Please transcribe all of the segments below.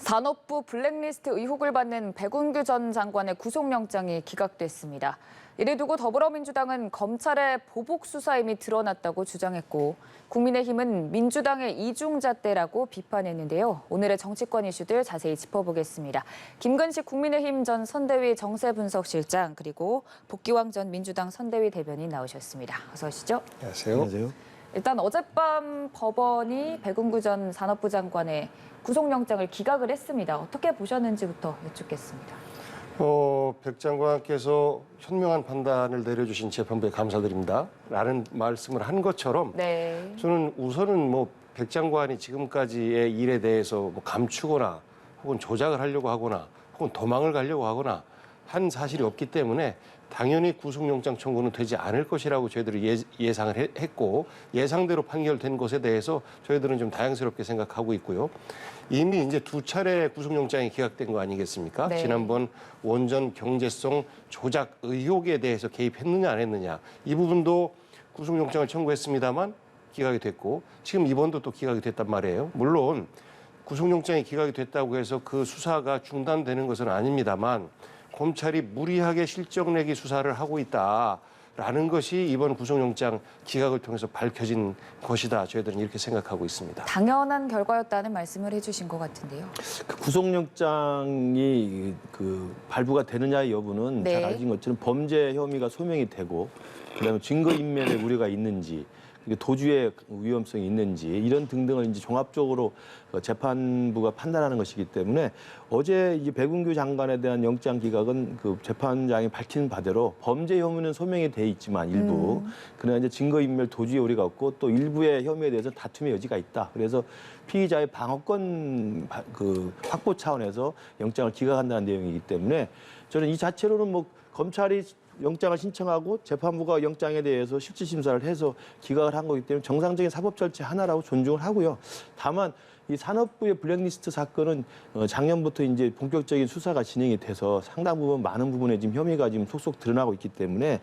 산업부 블랙리스트 의혹을 받는 백운규 전 장관의 구속영장이 기각됐습니다. 이를 두고 더불어민주당은 검찰의 보복 수사 임이 드러났다고 주장했고 국민의힘은 민주당의 이중잣대라고 비판했는데요. 오늘의 정치권 이슈들 자세히 짚어보겠습니다. 김근식 국민의힘 전 선대위 정세분석실장 그리고 복기왕 전 민주당 선대위 대변인 나오셨습니다. 어서 오시죠. 안녕하세요. 안녕하세요. 일단 어젯밤 법원이 백운규 전 산업부 장관의 구속영장을 기각을 했습니다. 어떻게 보셨는지부터 여쭙겠습니다. 백 장관께서 현명한 판단을 내려주신 재판부에 감사드립니다. 라는 말씀을 한 것처럼 네. 저는 우선은 백 장관이 지금까지의 일에 대해서 감추거나 혹은 조작을 하려고 하거나 혹은 도망을 가려고 하거나 한 사실이 없기 때문에 당연히 구속영장 청구는 되지 않을 것이라고 저희들이 예상을 했고 예상대로 판결된 것에 대해서 저희들은 좀 다양스럽게 생각하고 있고요. 이미 이제 두 차례 구속영장이 기각된 거 아니겠습니까? 네. 지난번 원전 경제성 조작 의혹에 대해서 개입했느냐 안 했느냐 이 부분도 구속영장을 청구했습니다만 기각이 됐고 지금 이번도 또 기각이 됐단 말이에요. 물론 구속영장이 기각이 됐다고 해서 그 수사가 중단되는 것은 아닙니다만 검찰이 무리하게 실적 내기 수사를 하고 있다라는 것이 이번 구속영장 기각을 통해서 밝혀진 것이다. 저희들은 이렇게 생각하고 있습니다. 당연한 결과였다는 말씀을 해주신 것 같은데요. 그 구속영장이 발부가 되느냐의 여부는 네. 잘 아신 것처럼 범죄 혐의가 소명이 되고 그다음에 증거인멸의 우려가 있는지 도주의 위험성이 있는지 이런 등등을 이제 종합적으로 재판부가 판단하는 것이기 때문에 어제 이제 백운규 장관에 대한 영장 기각은 그 재판장이 밝힌 바대로 범죄 혐의는 소명이 돼 있지만 일부 그러나 이제 증거인멸 도주의 우려가 없고 또 일부의 혐의에 대해서 다툼의 여지가 있다. 그래서 피의자의 방어권 확보 차원에서 영장을 기각한다는 내용이기 때문에 저는 이 자체로는 검찰이 영장을 신청하고 재판부가 영장에 대해서 실질 심사를 해서 기각을 한 거기 때문에 정상적인 사법 절차 하나라고 존중을 하고요. 다만 이 산업부의 블랙리스트 사건은 작년부터 이제 본격적인 수사가 진행이 돼서 상당 부분 많은 부분에 지금 혐의가 지금 속속 드러나고 있기 때문에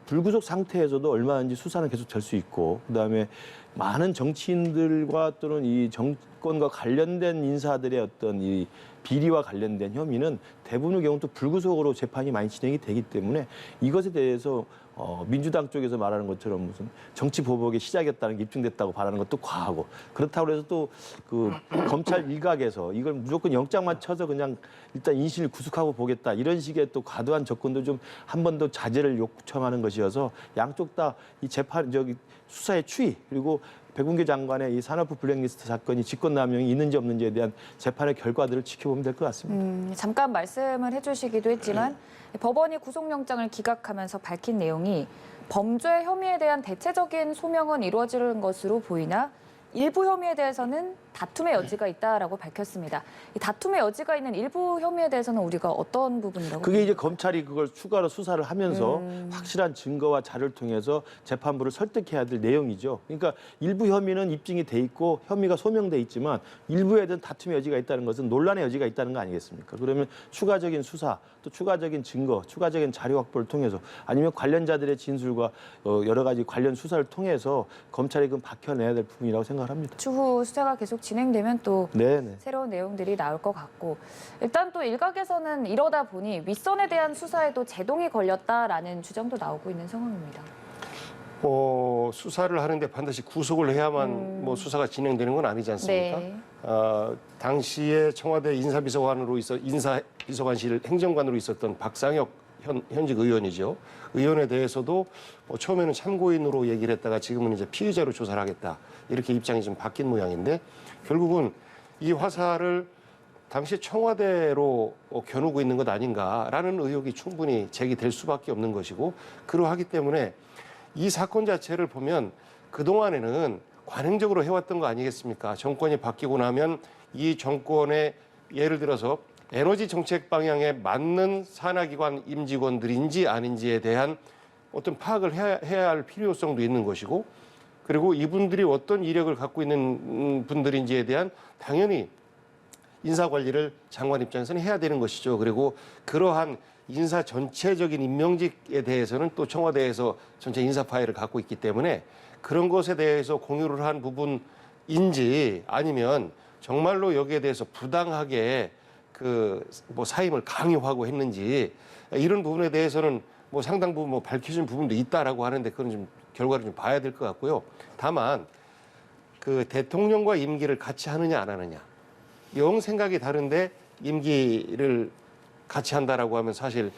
불구속 상태에서도 얼마든지 수사는 계속 될 수 있고 그다음에 많은 정치인들과 또는 이 정권과 관련된 인사들의 어떤 이 비리와 관련된 혐의는 대부분의 경우 또 불구속으로 재판이 많이 진행이 되기 때문에 이것에 대해서 민주당 쪽에서 말하는 것처럼 무슨 정치 보복의 시작이었다는 게 입증됐다고 말하는 것도 과하고 그렇다고 해서 또 검찰 일각에서 이걸 무조건 영장만 쳐서 그냥 일단 인신을 구속하고 보겠다 이런 식의 또 과도한 접근도 좀 한 번 더 자제를 요청하는 것이어서 양쪽 다 이 수사의 추이 그리고 백운규 장관의 이 산업부 블랙리스트 사건이 직권남용이 있는지 없는지에 대한 재판의 결과들을 지켜보면 될 것 같습니다. 잠깐 말씀을 해주시기도 했지만 법원이 구속영장을 기각하면서 밝힌 내용이 범죄 혐의에 대한 대체적인 소명은 이루어지는 것으로 보이나 일부 혐의에 대해서는 다툼의 여지가 있다라고 밝혔습니다. 이 다툼의 여지가 있는 일부 혐의에 대해서는 우리가 어떤 부분이라고? 그게 이제 검찰이 그걸 추가로 수사를 하면서 확실한 증거와 자료를 통해서 재판부를 설득해야 될 내용이죠. 그러니까 일부 혐의는 입증이 돼 있고 혐의가 소명돼 있지만 일부에 대한 다툼의 여지가 있다는 것은 논란의 여지가 있다는 거 아니겠습니까? 그러면 추가적인 수사, 또 추가적인 증거, 추가적인 자료 확보를 통해서 아니면 관련자들의 진술과 여러 가지 관련 수사를 통해서 검찰이 그건 밝혀내야 될 부분이라고 생각합니다. 추후 수사가 계속 진행되면 또 네네. 새로운 내용들이 나올 것 같고 일단 또 일각에서는 이러다 보니 윗선에 대한 수사에도 제동이 걸렸다라는 주장도 나오고 있는 상황입니다. 수사를 하는데 반드시 구속을 해야만 수사가 진행되는 건 아니지 않습니까? 네. 당시에 청와대 인사비서관실 행정관으로 있었던 박상혁 현직 의원이죠. 의원에 대해서도 처음에는 참고인으로 얘기를 했다가 지금은 이제 피의자로 조사를 하겠다. 이렇게 입장이 좀 바뀐 모양인데 결국은 이 화살을 당시 청와대로 겨누고 있는 것 아닌가라는 의혹이 충분히 제기될 수밖에 없는 것이고 그러하기 때문에 이 사건 자체를 보면 그동안에는 관행적으로 해왔던 거 아니겠습니까? 정권이 바뀌고 나면 이 정권의 예를 들어서 에너지 정책 방향에 맞는 산하기관 임직원들인지 아닌지에 대한 어떤 파악을 해야 할 필요성도 있는 것이고 그리고 이분들이 어떤 이력을 갖고 있는 분들인지에 대한 당연히 인사관리를 장관 입장에서는 해야 되는 것이죠. 그리고 그러한 인사 전체적인 임명직에 대해서는 또 청와대에서 전체 인사 파일을 갖고 있기 때문에 그런 것에 대해서 공유를 한 부분인지 아니면 정말로 여기에 대해서 부당하게 그 뭐 사임을 강요하고 했는지 이런 부분에 대해서는 뭐 상당 부분 뭐 밝혀진 부분도 있다라고 하는데 그건 좀 결과를 좀 봐야 될 것 같고요. 다만 그 대통령과 임기를 같이 하느냐 안 하느냐 영 생각이 다른데 임기를 같이 한다라고 하면 사실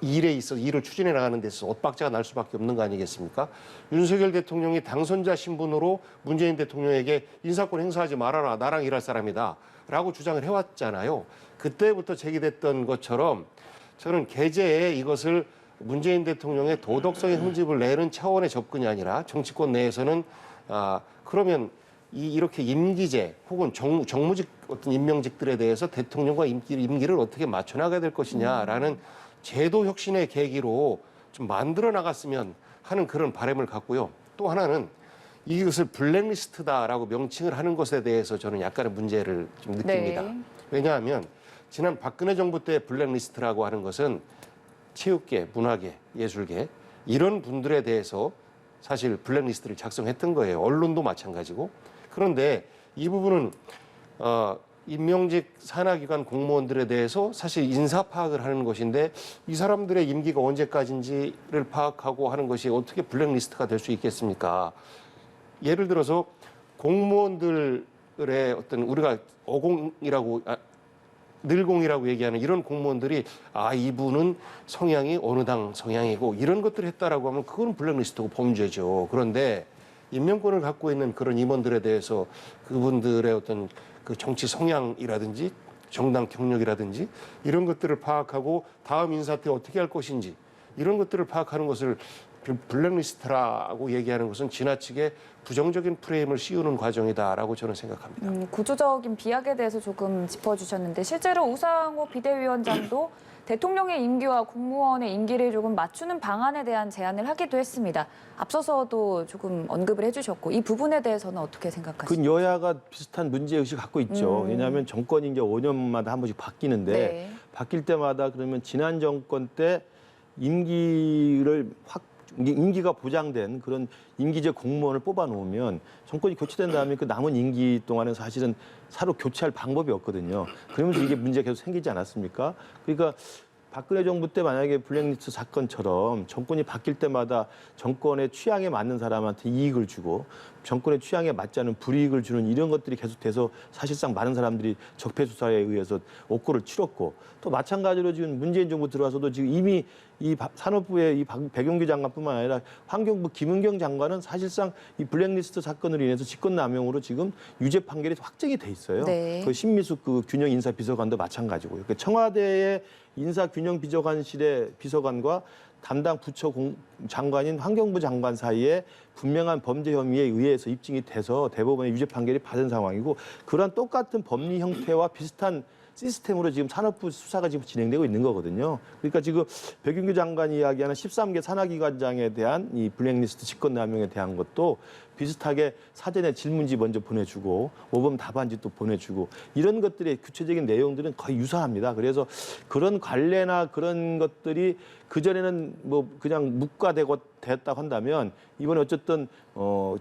일에 있어 일을 추진해 나가는 데 있어서 엇박자가 날 수밖에 없는 거 아니겠습니까? 윤석열 대통령이 당선자 신분으로 문재인 대통령에게 인사권 행사하지 말아라. 나랑 일할 사람이다. 라고 주장을 해왔잖아요. 그때부터 제기됐던 것처럼 저는 개재에 이것을 문재인 대통령의 도덕성의 흠집을 내는 차원의 접근이 아니라 정치권 내에서는 그러면 이렇게 임기제 혹은 정무직 어떤 임명직들에 대해서 대통령과 임기를 어떻게 맞춰나가야 될 것이냐라는 제도 혁신의 계기로 좀 만들어 나갔으면 하는 그런 바람을 갖고요. 또 하나는 이것을 블랙리스트다라고 명칭을 하는 것에 대해서 저는 약간의 문제를 좀 느낍니다. 네. 왜냐하면 지난 박근혜 정부 때 블랙리스트라고 하는 것은 체육계, 문화계, 예술계 이런 분들에 대해서 사실 블랙리스트를 작성했던 거예요. 언론도 마찬가지고. 그런데 이 부분은 임명직 산하기관 공무원들에 대해서 사실 인사 파악을 하는 것인데 이 사람들의 임기가 언제까지인지를 파악하고 하는 것이 어떻게 블랙리스트가 될 수 있겠습니까? 예를 들어서 공무원들의 어떤 우리가 어공이라고 늘공이라고 얘기하는 이런 공무원들이 이분은 성향이 어느 당 성향이고 이런 것들을 했다라고 하면 그건 블랙리스트고 범죄죠. 그런데 임명권을 갖고 있는 그런 임원들에 대해서 그분들의 어떤 그 정치 성향이라든지 정당 경력이라든지 이런 것들을 파악하고 다음 인사 때 어떻게 할 것인지 이런 것들을 파악하는 것을 블랙리스트라고 얘기하는 것은 지나치게 부정적인 프레임을 씌우는 과정이다라고 저는 생각합니다. 구조적인 비약에 대해서 조금 짚어주셨는데 실제로 우상호 비대위원장도 대통령의 임기와 공무원의 임기를 조금 맞추는 방안에 대한 제안을 하기도 했습니다. 앞서서도 조금 언급을 해주셨고 이 부분에 대해서는 어떻게 생각하십니까? 그 여야가 비슷한 문제의식을 갖고 있죠. 왜냐하면 정권이 이제 5년마다 한 번씩 바뀌는데 네. 바뀔 때마다 그러면 지난 정권 때 임기가 보장된 그런 임기제 공무원을 뽑아놓으면 정권이 교체된 다음에 그 남은 임기 동안은 사실은 서로 교체할 방법이 없거든요. 그러면서 이게 문제가 계속 생기지 않았습니까? 그러니까 박근혜 정부 때 만약에 블랙리스트 사건처럼 정권이 바뀔 때마다 정권의 취향에 맞는 사람한테 이익을 주고 정권의 취향에 맞지 않은 불이익을 주는 이런 것들이 계속돼서 사실상 많은 사람들이 적폐 수사에 의해서 옥고를 치렀고 또 마찬가지로 지금 문재인 정부 들어와서도 지금 이미 이 산업부의 이 백용규 장관뿐만 아니라 환경부 김은경 장관은 사실상 이 블랙리스트 사건으로 인해서 직권남용으로 지금 유죄 판결이 확정이 돼 있어요. 네. 그 신미숙 그 균형 인사 비서관도 마찬가지고요. 그 청와대의 인사균형비서관실의 비서관과 담당 부처 장관인 환경부 장관 사이에 분명한 범죄 혐의에 의해서 입증이 돼서 대법원의 유죄 판결이 받은 상황이고 그런 똑같은 법리 형태와 비슷한 시스템으로 지금 산업부 수사가 지금 진행되고 있는 거거든요. 그러니까 지금 백윤규 장관이 이야기하는 13개 산하기관장에 대한 이 블랙리스트 직권남용에 대한 것도 비슷하게 사전에 질문지 먼저 보내주고 모범 답안지 또 보내주고 이런 것들의 구체적인 내용들은 거의 유사합니다. 그래서 그런 관례나 그런 것들이 그전에는 뭐 그냥 묵과됐다고 한다면 이번에 어쨌든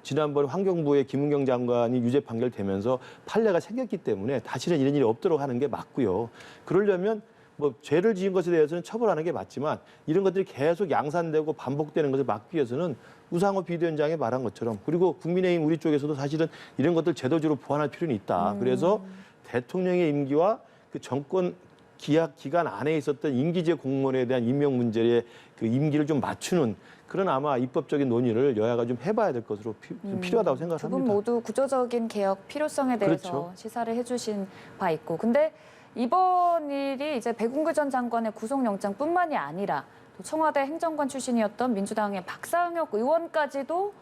지난번 환경부의 김은경 장관이 유죄 판결되면서 판례가 생겼기 때문에 다시는 이런 일이 없도록 하는 게 맞고요. 그러려면 뭐 죄를 지은 것에 대해서는 처벌하는 게 맞지만 이런 것들이 계속 양산되고 반복되는 것을 막기 위해서는 우상호 비대위원장이 말한 것처럼 그리고 국민의힘 우리 쪽에서도 사실은 이런 것들 제도적으로 보완할 필요는 있다. 그래서 대통령의 임기와 그 정권 기간 안에 있었던 임기제 공무원에 대한 임명 문제의 그 임기를 좀 맞추는 그런 아마 입법적인 논의를 여야가 좀 해봐야 될 것으로 필요하다고 생각합니다. 두 분 모두 구조적인 개혁 필요성에 대해서 그렇죠. 시사를 해주신 바 있고 근데 이번 일이 이제 백운규 전 장관의 구속영장뿐만이 아니라 또 청와대 행정관 출신이었던 민주당의 박상혁 의원까지도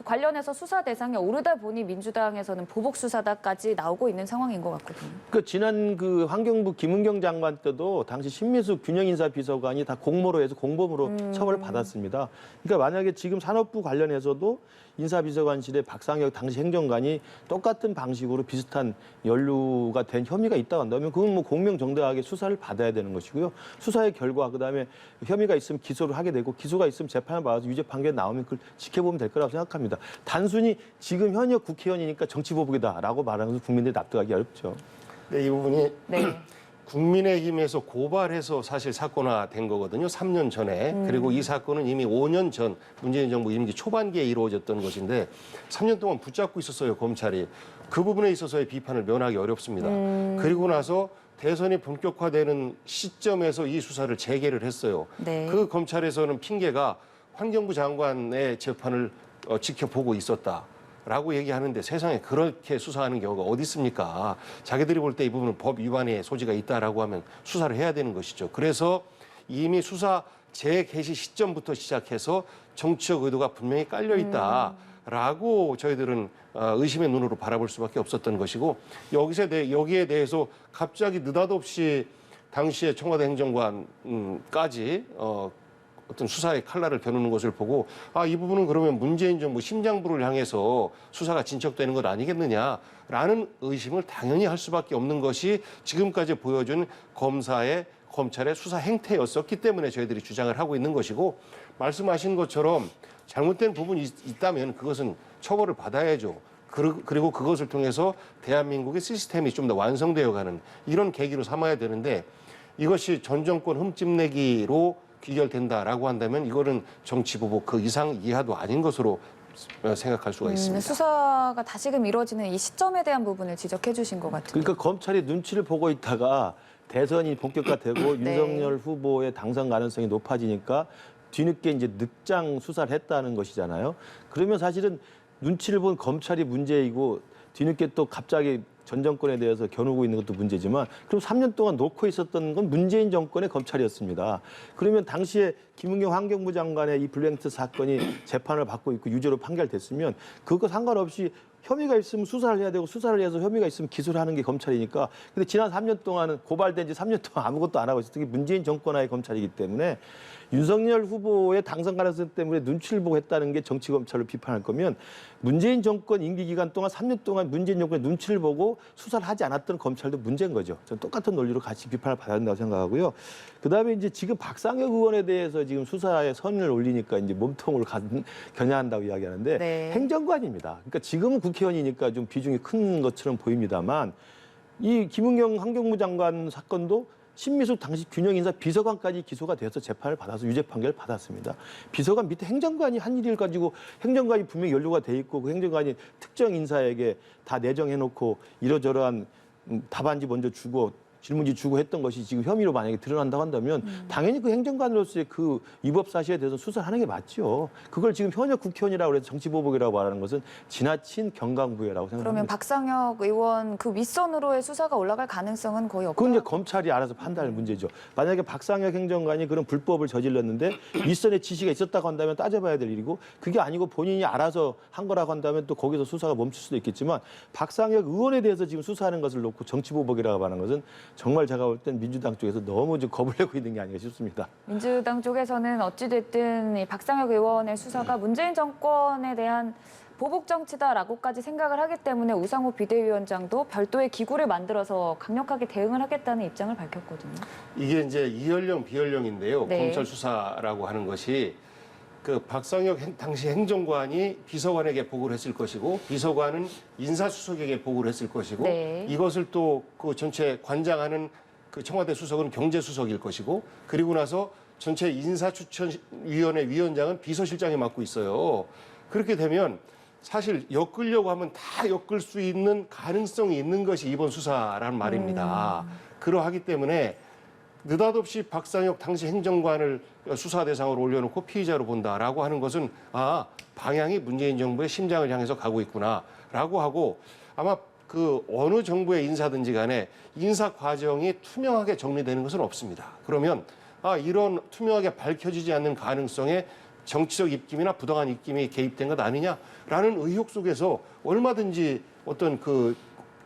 관련해서 수사 대상에 오르다 보니 민주당에서는 보복 수사다까지 나오고 있는 상황인 것 같거든요. 그 지난 그 환경부 김은경 장관 때도 당시 신미숙 균형인사비서관이 다 공모로 해서 공범으로 처벌을 받았습니다. 그러니까 만약에 지금 산업부 관련해서도 인사비서관실의 박상혁 당시 행정관이 똑같은 방식으로 비슷한 연루가 된 혐의가 있다고 한다면 그건 뭐 공명정당하게 수사를 받아야 되는 것이고요. 수사의 결과 그다음에 혐의가 있으면 기소를 하게 되고 기소가 있으면 재판을 받아서 유죄 판결이 나오면 그걸 지켜보면 될 거라고 생각합니다. 겁니다. 단순히 지금 현역 국회의원이니까 정치보복이다라고 말하는 것은 국민들이 납득하기 어렵죠. 네, 이 부분이 네. 국민의힘에서 고발해서 사실 사건화된 거거든요. 3년 전에. 그리고 이 사건은 이미 5년 전 문재인 정부 임기 초반기에 이루어졌던 것인데 3년 동안 붙잡고 있었어요, 검찰이. 그 부분에 있어서의 비판을 면하기 어렵습니다. 그리고 나서 대선이 본격화되는 시점에서 이 수사를 재개를 했어요. 네. 그 검찰에서는 핑계가 환경부 장관의 재판을 지켜보고 있었다. 라고 얘기하는데 세상에 그렇게 수사하는 경우가 어디 있습니까? 자기들이 볼 때 이 부분은 법 위반의 소지가 있다라고 하면 수사를 해야 되는 것이죠. 그래서 이미 수사 재개시 시점부터 시작해서 정치적 의도가 분명히 깔려 있다라고 저희들은 의심의 눈으로 바라볼 수밖에 없었던 것이고 여기에 대해서 갑자기 느닷없이 당시에 청와대 행정관까지 어떤 수사의 칼날을 겨누는 것을 보고 이 부분은 그러면 문재인 정부 심장부를 향해서 수사가 진척되는 것 아니겠느냐라는 의심을 당연히 할 수밖에 없는 것이 지금까지 보여준 검찰의 수사 행태였었기 때문에 저희들이 주장을 하고 있는 것이고 말씀하신 것처럼 잘못된 부분이 있다면 그것은 처벌을 받아야죠. 그리고 그것을 통해서 대한민국의 시스템이 좀 더 완성되어가는 이런 계기로 삼아야 되는데 이것이 전 정권 흠집내기로 귀결된다라고 한다면 이거는 정치보복 그 이상 이하도 아닌 것으로 생각할 수가 있습니다. 수사가 다시금 이루어지는 이 시점에 대한 부분을 지적해 주신 것 같은데. 그러니까 검찰이 눈치를 보고 있다가 대선이 본격화되고 네. 윤석열 후보의 당선 가능성이 높아지니까 뒤늦게 이제 늑장 수사를 했다는 것이잖아요. 그러면 사실은 눈치를 본 검찰이 문제이고 뒤늦게 또 갑자기 전 정권에 대해서 겨누고 있는 것도 문제지만 그럼 3년 동안 놓고 있었던 건 문재인 정권의 검찰이었습니다. 그러면 당시에 김은경 환경부 장관의 이 블랙리스트 사건이 재판을 받고 있고 유죄로 판결됐으면 그거 상관없이 혐의가 있으면 수사를 해야 되고 수사를 해서 혐의가 있으면 기소를 하는 게 검찰이니까. 근데 지난 3년 동안은 고발된 지 3년 동안 아무것도 안 하고 있었던 게 문재인 정권하의 검찰이기 때문에 윤석열 후보의 당선 가능성 때문에 눈치를 보고 했다는 게 정치 검찰로 비판할 거면 문재인 정권 임기 기간 동안 3년 동안 문재인 정권의 눈치를 보고 수사를 하지 않았던 검찰도 문제인 거죠. 저는 똑같은 논리로 같이 비판을 받아야 된다고 생각하고요. 그다음에 이제 지금 박상혁 의원에 대해서 지금 수사에 선을 올리니까 이제 몸통을 겨냥한다고 이야기하는데 네. 행정관입니다. 그러니까 지금은 국회의원이니까 좀 비중이 큰 것처럼 보입니다만 이 김은경 환경부 장관 사건도 신미숙 당시 균형인사 비서관까지 기소가 되어서 재판을 받아서 유죄 판결을 받았습니다. 비서관 밑에 행정관이 한 일을 가지고 행정관이 분명히 연루가 돼 있고 그 행정관이 특정 인사에게 다 내정해놓고 이러저러한 답안지 먼저 주고 질문지 주고 했던 것이 지금 혐의로 만약에 드러난다고 한다면 당연히 그 행정관으로서의 그 위법 사실에 대해서 수사를 하는 게 맞죠. 그걸 지금 현역 국회의원이라고 해서 정치보복이라고 말하는 것은 지나친 경강부회라고 생각합니다. 그러면 박상혁 의원 그 윗선으로의 수사가 올라갈 가능성은 거의 없다. 그건 이제 검찰이 알아서 판단할 문제죠. 만약에 박상혁 행정관이 그런 불법을 저질렀는데 윗선의 지시가 있었다고 한다면 따져봐야 될 일이고 그게 아니고 본인이 알아서 한 거라고 한다면 또 거기서 수사가 멈출 수도 있겠지만 박상혁 의원에 대해서 지금 수사하는 것을 놓고 정치보복이라고 말하는 것은 정말 제가 볼 땐 민주당 쪽에서 너무 좀 겁을 내고 있는 게 아닌가 싶습니다. 민주당 쪽에서는 어찌됐든 이 박상혁 의원의 수사가 문재인 정권에 대한 보복 정치다라고까지 생각을 하기 때문에 우상호 비대위원장도 별도의 기구를 만들어서 강력하게 대응을 하겠다는 입장을 밝혔거든요. 이게 이제 이연령 비연령인데요. 네. 검찰 수사라고 하는 것이 그 박상혁 당시 행정관이 비서관에게 보고를 했을 것이고 비서관은 인사수석에게 보고를 했을 것이고 네. 이것을 또 그 전체 관장하는 그 청와대 수석은 경제수석일 것이고 그리고 나서 전체 인사추천위원회 위원장은 비서실장이 맡고 있어요. 그렇게 되면 사실 엮으려고 하면 다 엮을 수 있는 가능성이 있는 것이 이번 수사라는 말입니다. 그러하기 때문에 느닷없이 박상혁 당시 행정관을 수사 대상으로 올려놓고 피의자로 본다라고 하는 것은 방향이 문재인 정부의 심장을 향해서 가고 있구나라고 하고 아마 그 어느 정부의 인사든지 간에 인사 과정이 투명하게 정리되는 것은 없습니다. 그러면 이런 투명하게 밝혀지지 않는 가능성에 정치적 입김이나 부당한 입김이 개입된 것 아니냐라는 의혹 속에서 얼마든지 어떤 그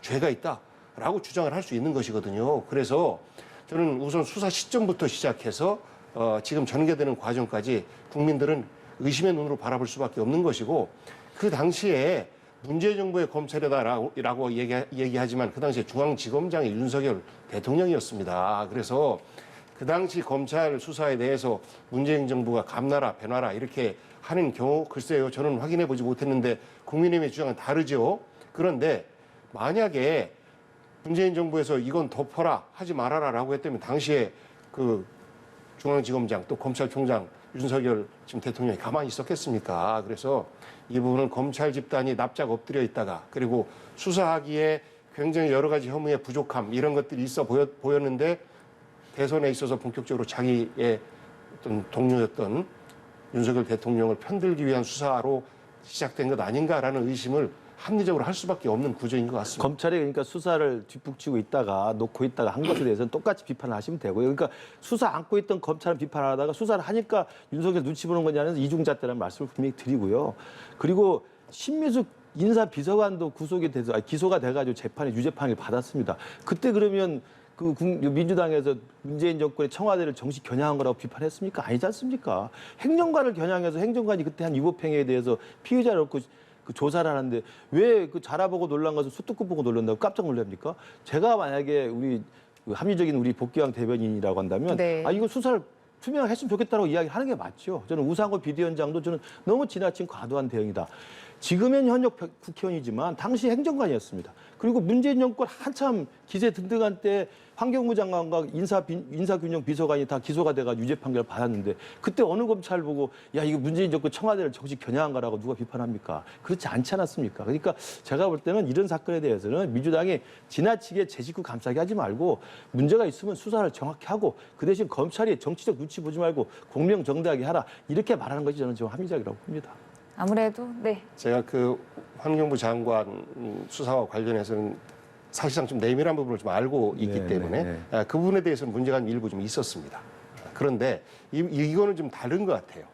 죄가 있다라고 주장을 할 수 있는 것이거든요. 그래서 저는 우선 수사 시점부터 시작해서 지금 전개되는 과정까지 국민들은 의심의 눈으로 바라볼 수밖에 없는 것이고 그 당시에 문재인 정부의 검찰이다라고 얘기하지만 그 당시에 중앙지검장이 윤석열 대통령이었습니다. 그래서 그 당시 검찰 수사에 대해서 문재인 정부가 감나라 배나라 이렇게 하는 경우 글쎄요. 저는 확인해 보지 못했는데 국민의힘의 주장은 다르죠. 그런데 만약에 문재인 정부에서 이건 덮어라 하지 말아라라고 했다면 당시에 그 중앙지검장 또 검찰총장 윤석열 지금 대통령이 가만히 있었겠습니까? 그래서 이 부분은 검찰 집단이 납작 엎드려 있다가 그리고 수사하기에 굉장히 여러 가지 혐의의 부족함 이런 것들이 있어 보였는데 대선에 있어서 본격적으로 자기의 어떤 동료였던 윤석열 대통령을 편들기 위한 수사로 시작된 것 아닌가라는 의심을 합리적으로 할 수밖에 없는 구조인 것 같습니다. 검찰이 그러니까 수사를 뒷북치고 있다가 놓고 있다가 한 것에 대해서는 똑같이 비판을 하시면 되고요. 그러니까 수사 안고 있던 검찰을 비판하다가 수사를 하니까 윤석열 눈치 보는 거냐는 이중잣대라는 말씀을 분명히 드리고요. 그리고 신미숙 인사비서관도 구속이 돼서 기소가 돼가지고 재판에 유죄판을 받았습니다. 그때 그러면 그 민주당에서 문재인 정권의 청와대를 정식 겨냥한 거라고 비판했습니까? 아니지 않습니까? 행정관을 겨냥해서 행정관이 그때 한 위법행위에 대해서 피의자를 얻고 그 조사를 하는데 왜 그 자라보고 놀란 것을 수뚜껑 보고 놀란다고 깜짝 놀랍니까? 제가 만약에 우리 합리적인 우리 복귀왕 대변인이라고 한다면 네. 이거 수사를 투명했으면 좋겠다고 이야기하는 게 맞죠. 저는 우상호 비대위원장도 저는 너무 지나친 과도한 대응이다. 지금은 현역 국회의원이지만 당시 행정관이었습니다. 그리고 문재인 정권 한참 기세 등등한 때 환경부 장관과 인사균형 비서관이 다 기소가 돼가 유죄 판결을 받았는데 그때 어느 검찰 보고 야 이거 문재인 정권 청와대를 정식 겨냥한 거라고 누가 비판합니까? 그렇지 않지 않았습니까? 그러니까 제가 볼 때는 이런 사건에 대해서는 민주당이 지나치게 제 식구 감싸게 하지 말고 문제가 있으면 수사를 정확히 하고 그 대신 검찰이 정치적 눈치 보지 말고 공명정대하게 하라 이렇게 말하는 것이 저는 좀 합리적이라고 봅니다. 아무래도 네. 제가 그 환경부 장관 수사와 관련해서는 사실상 좀 내밀한 부분을 좀 알고 있기 네, 때문에 네, 그 부분에 대해서는 문제가 일부 좀 있었습니다. 그런데 이거는 좀 다른 것 같아요.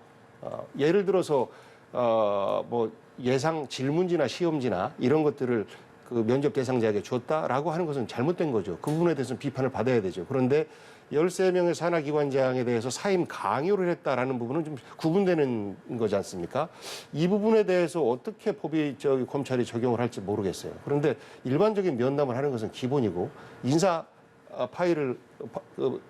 예를 들어서 뭐 예상 질문지나 시험지나 이런 것들을 그 면접 대상자에게 줬다라고 하는 것은 잘못된 거죠. 그 부분에 대해서는 비판을 받아야 되죠. 그런데 13명의 산하기관장에 대해서 사임 강요를 했다라는 부분은 좀 구분되는 거지 않습니까? 이 부분에 대해서 어떻게 검찰이 적용을 할지 모르겠어요. 그런데 일반적인 면담을 하는 것은 기본이고 인사 파일을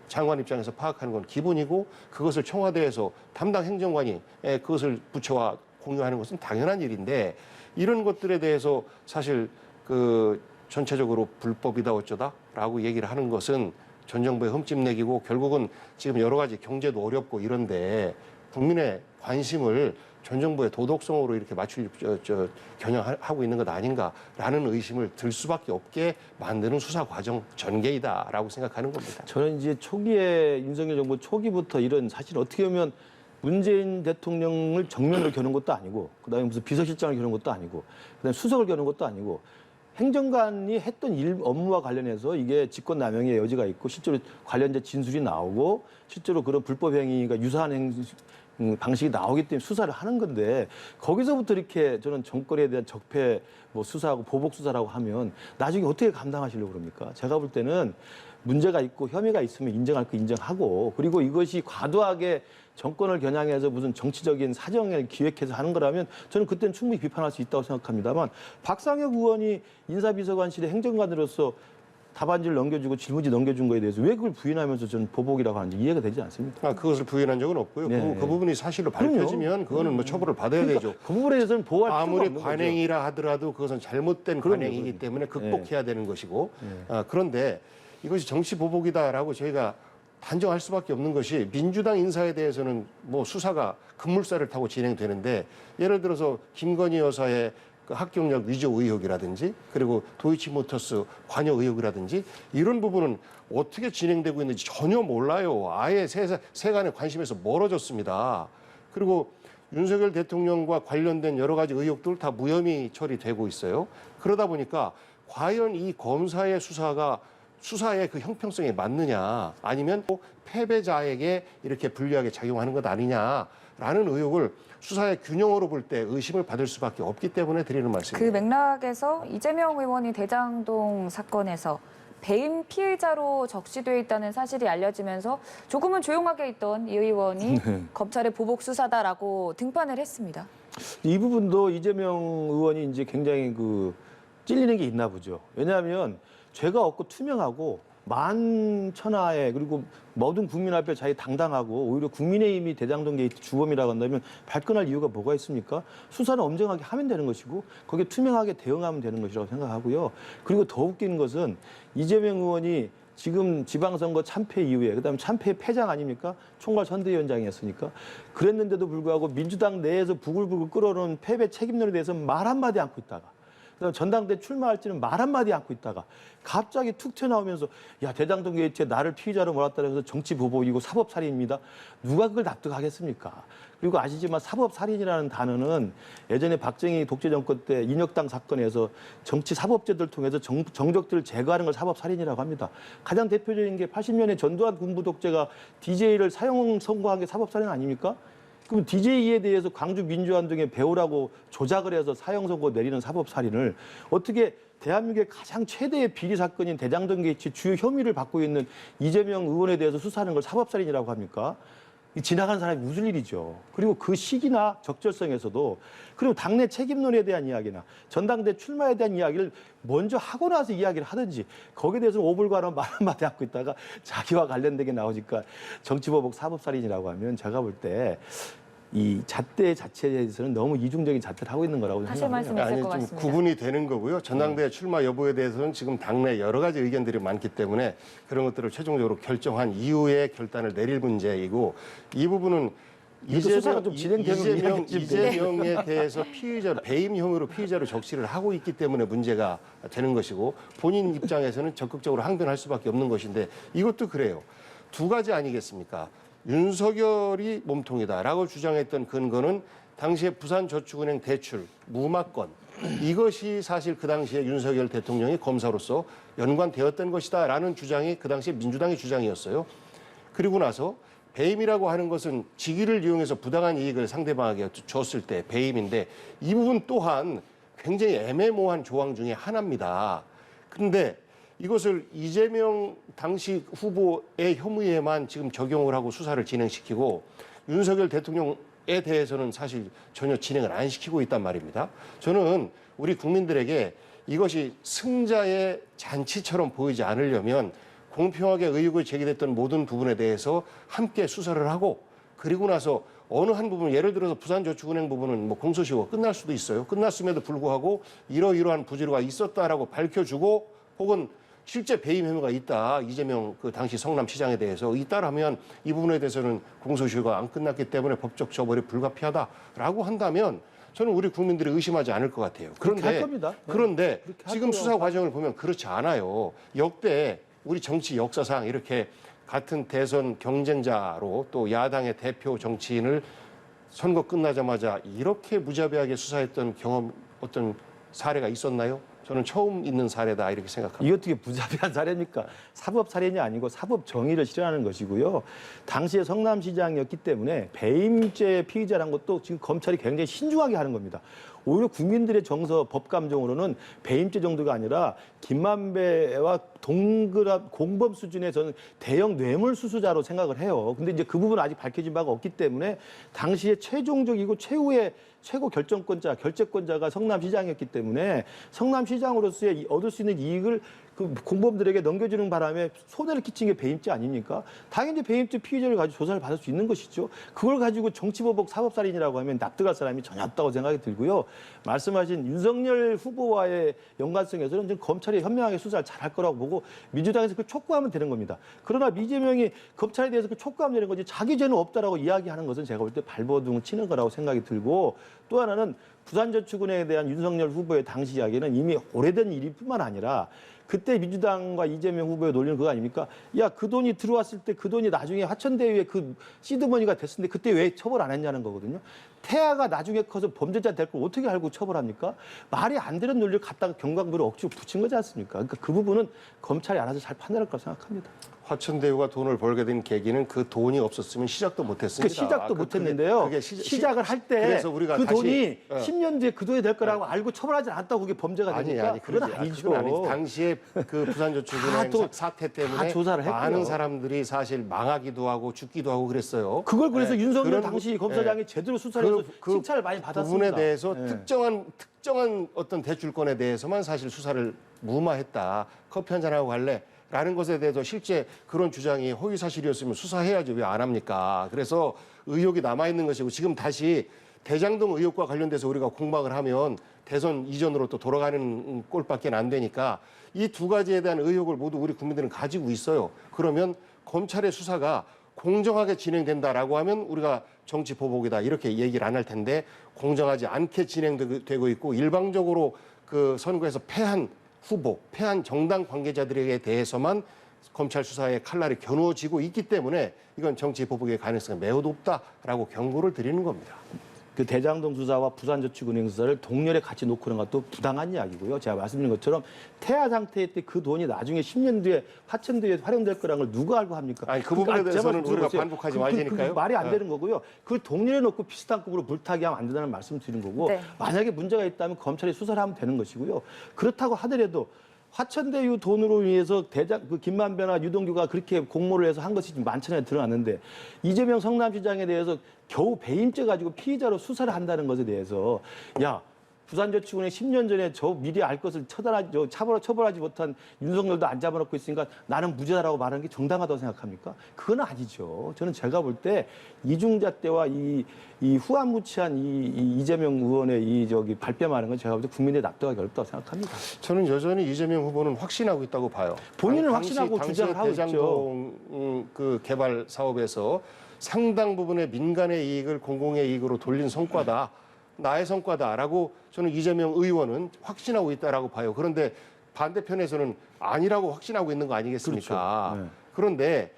장관 입장에서 파악하는 건 기본이고 그것을 청와대에서 담당 행정관이 그것을 부처와 공유하는 것은 당연한 일인데 이런 것들에 대해서 사실 그 전체적으로 불법이다 어쩌다라고 얘기를 하는 것은 전 정부의 흠집내기고 결국은 지금 여러 가지 경제도 어렵고 이런데 국민의 관심을 전 정부의 도덕성으로 이렇게 겨냥하고 있는 것 아닌가라는 의심을 들 수밖에 없게 만드는 수사 과정 전개이다라고 생각하는 겁니다. 저는 이제 초기에 윤석열 정부 초기부터 이런 사실 어떻게 보면 문재인 대통령을 정면으로 겨눈 것도 아니고 그다음에 무슨 비서실장을 겨눈 것도 아니고 그다음에 수석을 겨눈 것도 아니고 행정관이 했던 업무와 관련해서 이게 직권남용의 여지가 있고 실제로 관련된 진술이 나오고 실제로 그런 불법 행위가 유사한 방식이 나오기 때문에 수사를 하는 건데 거기서부터 이렇게 저는 정권에 대한 적폐 뭐 수사하고 보복 수사라고 하면 나중에 어떻게 감당하시려고 그럽니까? 제가 볼 때는 문제가 있고 혐의가 있으면 인정할 거 인정하고 그리고 이것이 과도하게 정권을 겨냥해서 무슨 정치적인 사정을 기획해서 하는 거라면 저는 그때는 충분히 비판할 수 있다고 생각합니다만 박상혁 의원이 인사비서관실의 행정관으로서 답안지를 넘겨주고 질문지 넘겨준 거에 대해서 왜 그걸 부인하면서 저는 보복이라고 하는지 이해가 되지 않습니다. 그것을 부인한 적은 없고요. 네. 그 부분이 사실로 밝혀지면 그거는 뭐 처벌을 받아야 되죠. 그 부분에 대해서는 보호할 필요가 아무리 없는 관행이라 하더라도 그것은 잘못된 그럼요, 관행이기 그럼요. 때문에 극복해야 되는 것이고 그런데 이것이 정치 보복이다라고 저희가 단정할 수밖에 없는 것이 민주당 인사에 대해서는 뭐 수사가 급물살을 타고 진행되는데 예를 들어서 김건희 여사의 그 합격력 위조 의혹이라든지 그리고 도이치모터스 관여 의혹이라든지 이런 부분은 어떻게 진행되고 있는지 전혀 몰라요. 아예 세간의 관심에서 멀어졌습니다. 그리고 윤석열 대통령과 관련된 여러 가지 의혹들 다 무혐의 처리되고 있어요. 그러다 보니까 과연 이 검사의 수사의 그 형평성에 맞느냐 아니면 패배자에게 이렇게 불리하게 작용하는 것 아니냐라는 의혹을 수사의 균형으로 볼 때 의심을 받을 수밖에 없기 때문에 드리는 말씀입니다. 그 맥락에서 이재명 의원이 대장동 사건에서 배임 피해자로 적시돼 있다는 사실이 알려지면서 조금은 조용하게 있던 이 의원이 검찰의 보복 수사다라고 등판을 했습니다. 이 부분도 이재명 의원이 이제 굉장히 찔리는 게 있나 보죠. 왜냐하면 죄가 없고 투명하고 만천하에 그리고 모든 국민 앞에 자기 당당하고 오히려 국민의힘이 대장동 게이트 주범이라고 한다면 발끈할 이유가 뭐가 있습니까? 수사는 엄정하게 하면 되는 것이고 거기에 투명하게 대응하면 되는 것이라고 생각하고요. 그리고 더 웃기는 것은 이재명 의원이 지금 지방선거 참패 이후에 그다음에 참패 패장 아닙니까? 총괄 선대위원장이었으니까 그랬는데도 불구하고 민주당 내에서 부글부글 끓어오른 패배 책임론에 대해서 말 한마디 않고 있다가 그다음에 전당대 출마할지는 말 한마디 않고 있다가 갑자기 툭 튀어나오면서 야 대장동 게이트에 나를 피의자로 몰았다면서 정치 보복이고 사법살인입니다. 누가 그걸 납득하겠습니까? 그리고 아시지만 사법살인이라는 단어는 예전에 박정희 독재정권 때 인혁당 사건에서 정치 사법제도를 통해서 정적들을 제거하는 걸 사법살인이라고 합니다. 가장 대표적인 게 80년에 전두환 군부 독재가 DJ를 사형 선고한 게 사법살인 아닙니까? 그럼 DJ에 대해서 광주 민주화 등의 배우라고 조작을 해서 사형 선고 내리는 사법살인을 어떻게 대한민국의 가장 최대의 비리 사건인 대장동 게이트 주요 혐의를 받고 있는 이재명 의원에 대해서 수사하는 걸 사법살인이라고 합니까? 지나간 사람이 웃을 일이죠. 그리고 그 시기나 적절성에서도 그리고 당내 책임론에 대한 이야기나 전당대 출마에 대한 이야기를 먼저 하고 나서 이야기를 하든지 거기에 대해서 오불가람 말 한마디 하고 있다가 자기와 관련되게 나오니까 정치보복 사법살인이라고 하면 제가 볼 때 이 잣대 자체에 대해서는 너무 이중적인 잣대를 하고 있는 거라고 하실 생각합니다. 말씀 있을 것 좀 같습니다. 구분이 되는 거고요. 전당대 출마 여부에 대해서는 지금 당내 여러 가지 의견들이 많기 때문에 그런 것들을 최종적으로 결정한 이후에 결단을 내릴 문제이고 이 부분은 수사가 좀 진행되는 이재명에 대해서 피의자로 배임 혐의로 피의자로 적시를 하고 있기 때문에 문제가 되는 것이고 본인 입장에서는 적극적으로 항변할 수밖에 없는 것인데 이것도 그래요. 두 가지 아니겠습니까? 윤석열이 몸통이다라고 주장했던 근거는 당시에 부산저축은행 대출, 무마건 이것이 사실 그 당시에 윤석열 대통령이 검사로서 연관되었던 것이다라는 주장이 그 당시에 민주당의 주장이었어요. 그리고 나서 배임이라고 하는 것은 직위를 이용해서 부당한 이익을 상대방에게 줬을 때 배임인데 이 부분 또한 굉장히 애매모호한 조항 중에 하나입니다. 그런데 이것을 이재명 당시 후보의 혐의에만 지금 적용을 하고 수사를 진행시키고 윤석열 대통령에 대해서는 사실 전혀 진행을 안 시키고 있단 말입니다. 저는 우리 국민들에게 이것이 승자의 잔치처럼 보이지 않으려면 공평하게 의혹이 제기됐던 모든 부분에 대해서 함께 수사를 하고 그리고 나서 어느 한 부분 예를 들어서 부산저축은행 부분은 뭐 공소시효가 끝날 수도 있어요. 끝났음에도 불구하고 이러이러한 부조리가 있었다라고 밝혀주고 혹은 실제 배임 혐의가 있다. 이재명 그 당시 성남시장에 대해서 있다라면 이 부분에 대해서는 공소시효가 안 끝났기 때문에 법적 처벌이 불가피하다라고 한다면 저는 우리 국민들이 의심하지 않을 것 같아요. 그렇게 할 겁니다. 네. 그런데 그렇게 할 지금 거예요. 수사 과정을 보면 그렇지 않아요. 역대 우리 정치 역사상 이렇게 같은 대선 경쟁자로 또 야당의 대표 정치인을 선거 끝나자마자 이렇게 무자비하게 수사했던 경험 어떤 사례가 있었나요? 저는 처음 있는 사례다 이렇게 생각합니다. 이게 어떻게 무자비한 사례입니까? 사법살인이 아니고 사법정의를 실현하는 것이고요. 당시에 성남시장이었기 때문에 배임죄 피의자라는 것도 지금 검찰이 굉장히 신중하게 하는 겁니다. 오히려 국민들의 정서 법감정으로는 배임죄 정도가 아니라 김만배와 동그란 공범 수준의 저는 대형 뇌물수수자로 생각을 해요. 근데 이제 그 부분은 아직 밝혀진 바가 없기 때문에 당시에 최종적이고 최후의 최고 결정권자, 결재권자가 성남시장이었기 때문에 성남시장으로서의 얻을 수 있는 이익을 그 공범들에게 넘겨주는 바람에 손해를 끼친 게 배임죄 아닙니까? 당연히 배임죄 피의자를 가지고 조사를 받을 수 있는 것이죠. 그걸 가지고 정치보복 사법살인이라고 하면 납득할 사람이 전혀 없다고 생각이 들고요. 말씀하신 윤석열 후보와의 연관성에서는 지금 검찰이 현명하게 수사를 잘할 거라고 보고 민주당에서 그 촉구하면 되는 겁니다. 그러나 이재명이 검찰에 대해서 그 촉구하면 되는 거지 자기 죄는 없다라고 이야기하는 것은 제가 볼 때 발버둥 치는 거라고 생각이 들고 또 하나는 부산저축은행에 대한 윤석열 후보의 당시 이야기는 이미 오래된 일일 뿐만 아니라 그때 민주당과 이재명 후보의 논리는 그거 아닙니까? 야, 그 돈이 들어왔을 때 그 돈이 나중에 화천대유의 그 시드머니가 됐을 때 그때 왜 처벌 안 했냐는 거거든요. 태아가 나중에 커서 범죄자 될 걸 어떻게 알고 처벌합니까? 말이 안 되는 논리를 갖다가 경광부를 억지로 붙인 거지 않습니까? 그러니까 그 부분은 검찰이 알아서 잘 판단할 거라고 생각합니다. 화천대유가 돈을 벌게 된 계기는 그 돈이 없었으면 시작도 못했습니다. 시작도 못했는데요. 그게 시작을 할 때 그래서 우리가 그 다시, 돈이 10년 뒤에 그 돈이 될 거라고 알고 처벌하지 않았다고 그게 범죄가 되니까 그건 아니죠. 그건 아니죠. 당시에 그 부산저축은행 다 사태 다 때문에 조사를 했고요. 많은 사람들이 사실 망하기도 하고 죽기도 하고 그랬어요. 그걸 그래서 네, 윤석열 그런 당시 부- 검사장이 제대로 수사를 해서 그 칭찬을 많이 받았습니다. 부분에 대해서 네. 특정한 어떤 대출권에 대해서만 사실 수사를 무마했다. 커피 한잔하고 갈래? 라는 것에 대해서 실제 그런 주장이 허위 사실이었으면 수사해야지 왜 안 합니까? 그래서 의혹이 남아있는 것이고 지금 다시 대장동 의혹과 관련돼서 우리가 공방을 하면 대선 이전으로 또 돌아가는 꼴밖에 안 되니까 이 두 가지에 대한 의혹을 모두 우리 국민들은 가지고 있어요. 그러면 검찰의 수사가 공정하게 진행된다라고 하면 우리가 정치 보복이다 이렇게 얘기를 안 할 텐데 공정하지 않게 진행되고 있고 일방적으로 그 선거에서 패한 후보, 패한 정당 관계자들에 대해서만 검찰 수사의 칼날이 겨누어지고 있기 때문에 이건 정치 보복의 가능성이 매우 높다라고 경고를 드리는 겁니다. 그 대장동 수사와 부산저축은행 수사를 동렬에 같이 놓고 그런 것도 부당한 이야기고요. 제가 말씀드린 것처럼 태아 상태일 때 그 돈이 나중에 10년 뒤에 화천대유에 활용될 거라는 걸 누가 알고 합니까? 아니, 그 부분에 대해서는 우리가 들어보세요. 반복하지 마시니까요. 말이 안 되는 거고요. 그걸 동렬에 놓고 비슷한 급으로 물타기 하면 안 된다는 말씀을 드린 거고 네. 만약에 문제가 있다면 검찰이 수사를 하면 되는 것이고요. 그렇다고 하더라도 화천대유 돈으로 인해서 그 김만배나 유동규가 그렇게 공모를 해서 한 것이 만천하에 드러났는데 이재명 성남시장에 대해서 겨우 배임죄 가지고 피의자로 수사를 한다는 것에 대해서 야 부산저축은행 10년 전에 저 미리 알 것을 처벌하지 못한 윤석열도 안 잡아놓고 있으니까 나는 무죄다라고 말하는 게 정당하다고 생각합니까? 그건 아니죠. 저는 제가 볼 때 이중자 때와 이 후한무치한 이재명 의원의 발뺌하는 건 제가 볼 때 국민들이 납득하기 어렵다고 생각합니다. 저는 여전히 이재명 후보는 확신하고 있다고 봐요. 본인은 당시 확신하고 주장을 하고 있죠. 대장동 그 개발 사업에서 상당 부분의 민간의 이익을 공공의 이익으로 돌린 성과다. 나의 성과다라고 저는 이재명 의원은 확신하고 있다라고 봐요. 그런데 반대편에서는 아니라고 확신하고 있는 거 아니겠습니까? 그렇죠. 네. 그런데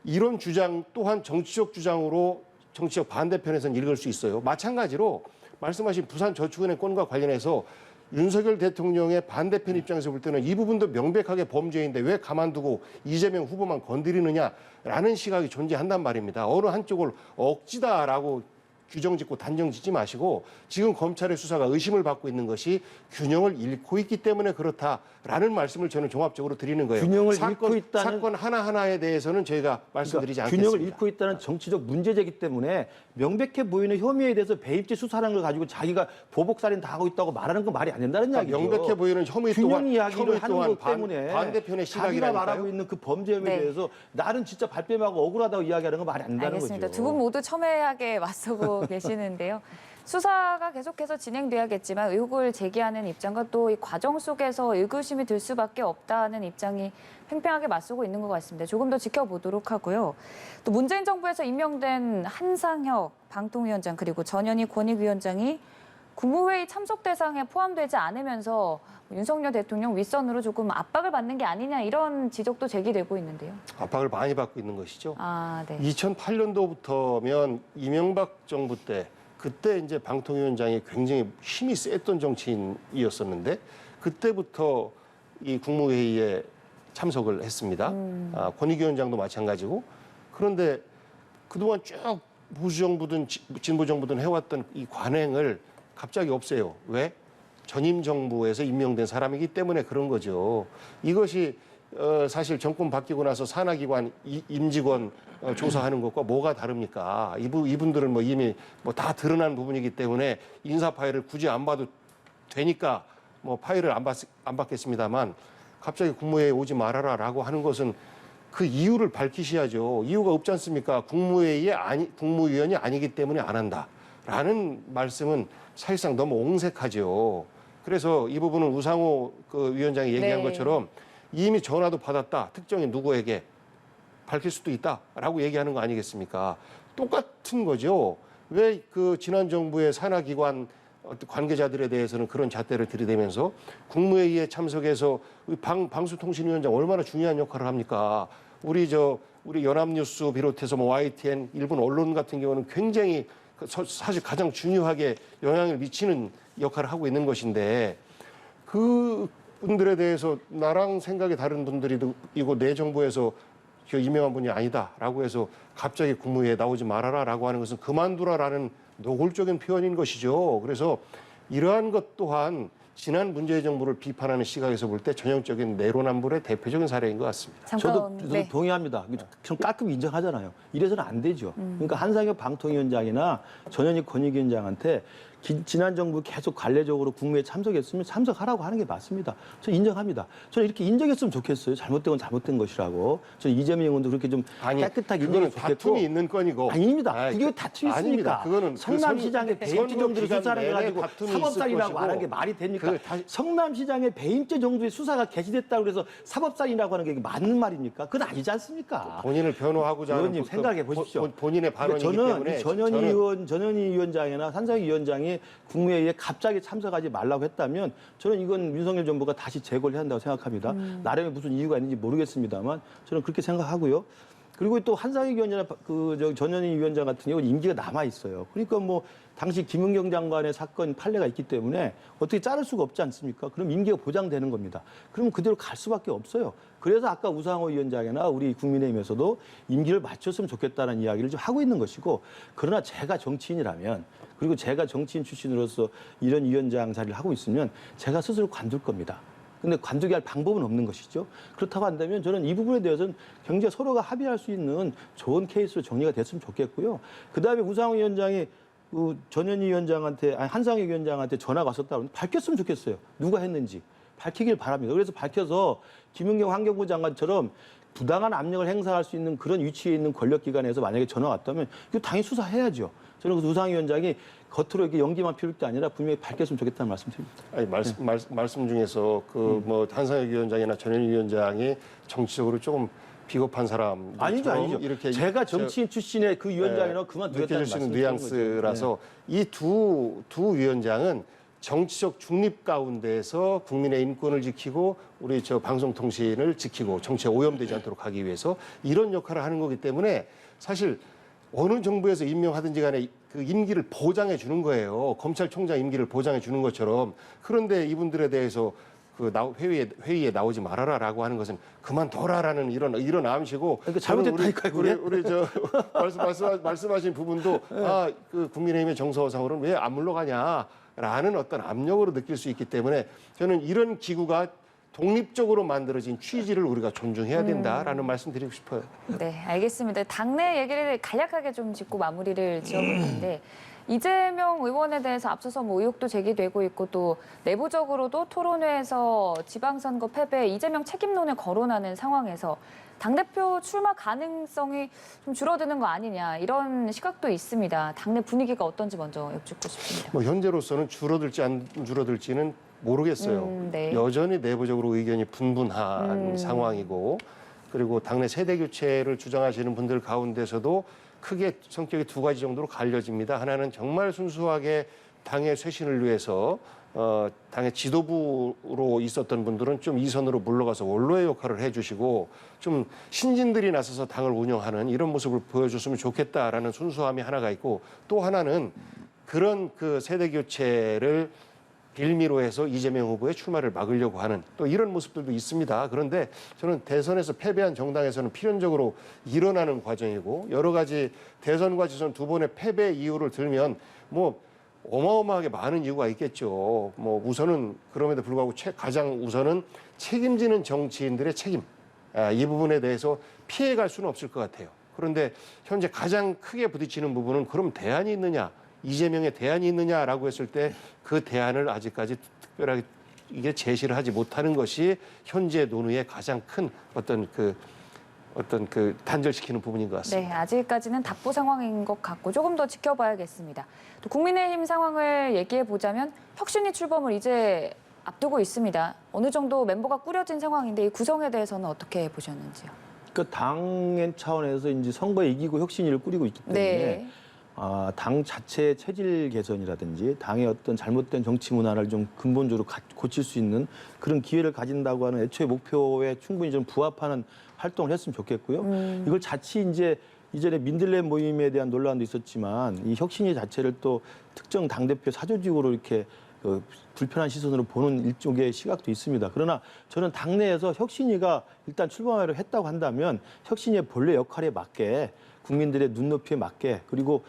이런 주장 또한 정치적 주장으로 정치적 반대편에서는 읽을 수 있어요. 마찬가지로 말씀하신 부산저축은행 건과 관련해서 윤석열 대통령의 반대편 입장에서 볼 때는 이 부분도 명백하게 범죄인데 왜 가만두고 이재명 후보만 건드리느냐라는 시각이 존재한단 말입니다. 어느 한쪽을 억지다라고 규정짓고 단정짓지 마시고 지금 검찰의 수사가 의심을 받고 있는 것이 균형을 잃고 있기 때문에 그렇다라는 말씀을 저는 종합적으로 드리는 거예요. 균형을 잃고 있다는 사건 하나하나에 대해서는 저희가 말씀드리지 않겠습니다. 균형을 잃고 있다는 정치적 문제제기 때문에 명백해 보이는 혐의에 대해서 배임죄 수사라는 걸 가지고 자기가 보복살인 다 하고 있다고 말하는 건 말이 안 된다는 이야기죠. 명백해 보이는 혐의 균형 또한 이야기를 하는 것 때문에 반대편의 자기가 시각이라니까요. 말하고 있는 그 범죄 혐의에 네. 대해서 나는 진짜 발뺌하고 억울하다고 이야기하는 건 말이 안 된다는 알겠습니다. 거죠. 두 분 모두 첨예하게 맞서고 계시는데요. 수사가 계속해서 진행돼야겠지만 의혹을 제기하는 입장과 또 이 과정 속에서 의구심이 들 수밖에 없다는 입장이 팽팽하게 맞서고 있는 것 같습니다. 조금 더 지켜보도록 하고요. 또 문재인 정부에서 임명된 한상혁 방통위원장 그리고 전현희 권익위원장이 국무회의 참석 대상에 포함되지 않으면서 윤석열 대통령 윗선으로 조금 압박을 받는 게 아니냐 이런 지적도 제기되고 있는데요. 압박을 많이 받고 있는 것이죠. 아, 네. 2008년도부터면 이명박 정부 때 그때 이제 방통위원장이 굉장히 힘이 셌던 정치인이었었는데 그때부터 이 국무회의에 참석을 했습니다. 권익위원장도 마찬가지고 그런데 그동안 쭉 보수정부든 진보정부든 해왔던 이 관행을 갑자기 없애요. 왜? 전임 정부에서 임명된 사람이기 때문에 그런 거죠. 이것이 사실 정권 바뀌고 나서 산하기관 임직원 조사하는 것과 뭐가 다릅니까? 이분들은 뭐 이미 뭐 다 드러난 부분이기 때문에 인사 파일을 굳이 안 봐도 되니까 뭐 파일을 안 받겠습니다만 갑자기 국무회의에 오지 말아라라고 하는 것은 그 이유를 밝히셔야죠. 이유가 없지 않습니까? 국무위원이 아니기 때문에 안 한다라는 말씀은 사실상 너무 옹색하죠. 그래서 이 부분은 우상호 그 위원장이 얘기한 네. 것처럼 이미 전화도 받았다. 특정인 누구에게 밝힐 수도 있다라고 얘기하는 거 아니겠습니까? 똑같은 거죠. 왜 그 지난 정부의 산하기관 관계자들에 대해서는 그런 잣대를 들이대면서 국무회의에 참석해서 방송통신위원장 얼마나 중요한 역할을 합니까? 우리 연합뉴스 비롯해서 뭐 YTN 일본 언론 같은 경우는 굉장히 사실 가장 중요하게 영향을 미치는 역할을 하고 있는 것인데 그 분들에 대해서 나랑 생각이 다른 분들이 이거 내 정부에서 임명한 분이 아니다라고 해서 갑자기 국무회의에 나오지 말아라라고 하는 것은 그만두라라는 노골적인 표현인 것이죠. 그래서 이러한 것 또한 지난 문재인 정부를 비판하는 시각에서 볼 때 전형적인 내로남불의 대표적인 사례인 것 같습니다. 저도 네. 동의합니다. 좀 깔끔히 인정하잖아요. 이래서는 안 되죠. 그러니까 한상혁 방통위원장이나 전현희 권익위원장한테 지난 정부 계속 관례적으로 국무회에 참석했으면 참석하라고 하는 게 맞습니다. 저는 인정합니다. 저는 이렇게 인정했으면 좋겠어요. 잘못된 건 잘못된 것이라고. 저는 이재명 의원도 그렇게 좀 깨끗하게 인정했으면 좋겠고. 다툼이 있는 건이고. 아닙니다. 그게 다툼이 있습니까? 그거는 성남시장의 배임죄 정도로 수사를 해가지고 사법살인이라고 안 한 게 말이 됩니까? 성남시장의 배임죄 정도의 수사가 개시됐다고 그래서 사법살인이라고 하는 게 맞는 말입니까? 그건 아니지 않습니까? 본인을 변호하고자 하는 의원님 생각해 보십시오. 본인의 발언이기 때문에 전현희 위원장이나 한상희 위원장이 국무회의에 갑자기 참석하지 말라고 했다면 저는 이건 윤석열 정부가 다시 재고를 해야 한다고 생각합니다. 나름의 무슨 이유가 있는지 모르겠습니다만 저는 그렇게 생각하고요. 그리고 또 한상희 위원장이나 전현희 위원장 같은 경우는 임기가 남아 있어요. 그러니까 뭐 당시 김은경 장관의 사건 판례가 있기 때문에 어떻게 자를 수가 없지 않습니까? 그럼 임기가 보장되는 겁니다. 그럼 그대로 갈 수밖에 없어요. 그래서 아까 우상호 위원장이나 우리 국민의힘에서도 임기를 맞췄으면 좋겠다는 이야기를 좀 하고 있는 것이고, 그러나 제가 정치인이라면, 그리고 제가 정치인 출신으로서 이런 위원장 자리를 하고 있으면 제가 스스로 관둘 겁니다. 근데 관두게 할 방법은 없는 것이죠. 그렇다고 한다면 저는 이 부분에 대해서는 굉장히 서로가 합의할 수 있는 좋은 케이스로 정리가 됐으면 좋겠고요. 그다음에 우상호 위원장이 전현희 위원장한테, 아니 한상희 위원장한테 전화가 왔었다고 하면 밝혔으면 좋겠어요. 누가 했는지. 밝히길 바랍니다. 그래서 밝혀서 김은경 환경부 장관처럼 부당한 압력을 행사할 수 있는 그런 위치에 있는 권력기관에서 만약에 전화가 왔다면 이거 당연히 수사해야죠. 저는 그래서 우상희 위원장이 겉으로 이렇게 연기만 피울 게 아니라 분명히 밝혔으면 좋겠다는 말씀드립니다. 아니, 말씀 중에서 뭐 한상혁 위원장이나 전현희 위원장이 정치적으로 조금 비겁한 사람 아니죠. 이렇게 제가 정치인 출신의 그 위원장이라고 그만두겠다는 느껴질 수 있는 말씀을 뉘앙스라서 이 두 위원장은 정치적 중립 가운데서 국민의 인권을 지키고 우리 방송통신을 지키고 정치에 오염되지 않도록 하기 위해서 이런 역할을 하는 거기 때문에 사실 어느 정부에서 임명하든지 간에 그 임기를 보장해 주는 거예요. 검찰총장 임기를 보장해 주는 것처럼. 그런데 이분들에 대해서 그 회의에 나오지 말아라라고 하는 것은 그만둬라라는 이런 암시고. 그러니까 잘못됐다니까요. 우리 말씀하신 부분도 그 국민의힘의 정서상으로는 왜 안 물러가냐라는 어떤 압력으로 느낄 수 있기 때문에 저는 이런 기구가 독립적으로 만들어진 취지를 우리가 존중해야 된다라는 말씀 드리고 싶어요. 네, 알겠습니다. 당내 얘기를 간략하게 좀 짚고 마무리를 지어볼 텐데 이재명 의원에 대해서 앞서서 뭐 의혹도 제기되고 있고 또 내부적으로도 토론회에서 지방선거 패배 이재명 책임론을 거론하는 상황에서 당대표 출마 가능성이 좀 줄어드는 거 아니냐 이런 시각도 있습니다. 당내 분위기가 어떤지 먼저 여쭙고 싶습니다. 뭐 현재로서는 줄어들지 안 줄어들지는 모르겠어요. 네. 여전히 내부적으로 의견이 분분한 상황이고, 그리고 당내 세대 교체를 주장하시는 분들 가운데서도 크게 성격이 두 가지 정도로 갈려집니다. 하나는 정말 순수하게 당의 쇄신을 위해서 당의 지도부로 있었던 분들은 좀 이선으로 물러가서 원로의 역할을 해주시고 좀 신진들이 나서서 당을 운영하는 이런 모습을 보여줬으면 좋겠다라는 순수함이 하나가 있고, 또 하나는 그런 그 세대 교체를 빌미로 해서 이재명 후보의 출마를 막으려고 하는 또 이런 모습들도 있습니다. 그런데 저는 대선에서 패배한 정당에서는 필연적으로 일어나는 과정이고, 여러 가지 대선과 지선 두 번의 패배 이유를 들면 뭐 어마어마하게 많은 이유가 있겠죠. 뭐 우선은 그럼에도 불구하고 가장 우선은 책임지는 정치인들의 책임. 이 부분에 대해서 피해갈 수는 없을 것 같아요. 그런데 현재 가장 크게 부딪히는 부분은 그럼 대안이 있느냐? 이재명의 대안이 있느냐라고 했을 때 그 대안을 아직까지 특별하게 이게 제시를 하지 못하는 것이 현재 논의의 가장 큰 어떤 단절시키는 부분인 것 같습니다. 네, 아직까지는 답보 상황인 것 같고 조금 더 지켜봐야겠습니다. 또 국민의힘 상황을 얘기해 보자면 혁신위 출범을 이제 앞두고 있습니다. 어느 정도 멤버가 꾸려진 상황인데 이 구성에 대해서는 어떻게 보셨는지요? 그 당의 차원에서 이제 선거에 이기고 혁신위를 꾸리고 있기 때문에 네. 당 자체의 체질 개선이라든지 당의 어떤 잘못된 정치 문화를 좀 근본적으로 고칠 수 있는 그런 기회를 가진다고 하는 애초에 목표에 충분히 좀 부합하는 활동을 했으면 좋겠고요. 이걸 자칫 이제 이전에 민들레 모임에 대한 논란도 있었지만 이 혁신위 자체를 또 특정 당대표 사조직으로 이렇게 불편한 시선으로 보는 일종의 시각도 있습니다. 그러나 저는 당내에서 혁신위가 일단 출범하려 했다고 한다면 혁신위의 본래 역할에 맞게 국민들의 눈높이에 맞게, 그리고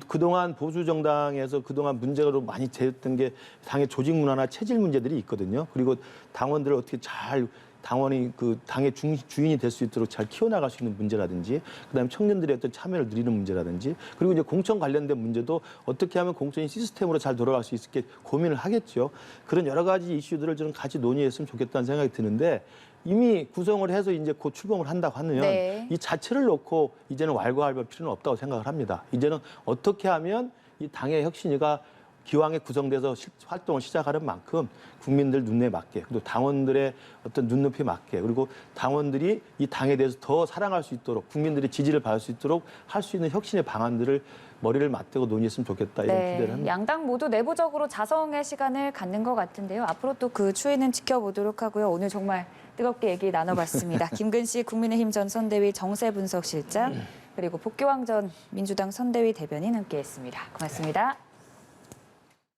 그동안 보수 정당에서 그동안 문제로 많이 제기됐던 게 당의 조직 문화나 체질 문제들이 있거든요. 그리고 당원들을 어떻게 잘 당원이 그 당의 주인이 될 수 있도록 잘 키워나갈 수 있는 문제라든지, 그다음에 청년들의 어떤 참여를 누리는 문제라든지, 그리고 이제 공천 관련된 문제도 어떻게 하면 공천이 시스템으로 잘 돌아갈 수 있게 고민을 하겠죠. 그런 여러 가지 이슈들을 저는 같이 논의했으면 좋겠다는 생각이 드는데, 이미 구성을 해서 이제 곧 출범을 한다고 하면 네. 이 자체를 놓고 이제는 왈가왈부할 필요는 없다고 생각을 합니다. 이제는 어떻게 하면 이 당의 혁신위가 기왕에 구성돼서 활동을 시작하는 만큼 국민들 눈에 맞게, 그리고 당원들의 어떤 눈높이에 맞게, 그리고 당원들이 이 당에 대해서 더 사랑할 수 있도록, 국민들의 지지를 받을 수 있도록 할 수 있는 혁신의 방안들을 머리를 맞대고 논의했으면 좋겠다, 이런 기대를 합니다. 양당 모두 내부적으로 자성의 시간을 갖는 것 같은데요. 앞으로 또 그 추이는 지켜보도록 하고요. 오늘 정말 뜨겁게 얘기 나눠봤습니다. 김근식 국민의힘 전 선대위 정세분석실장, 그리고 복귀왕 전 민주당 선대위 대변인 함께했습니다. 고맙습니다.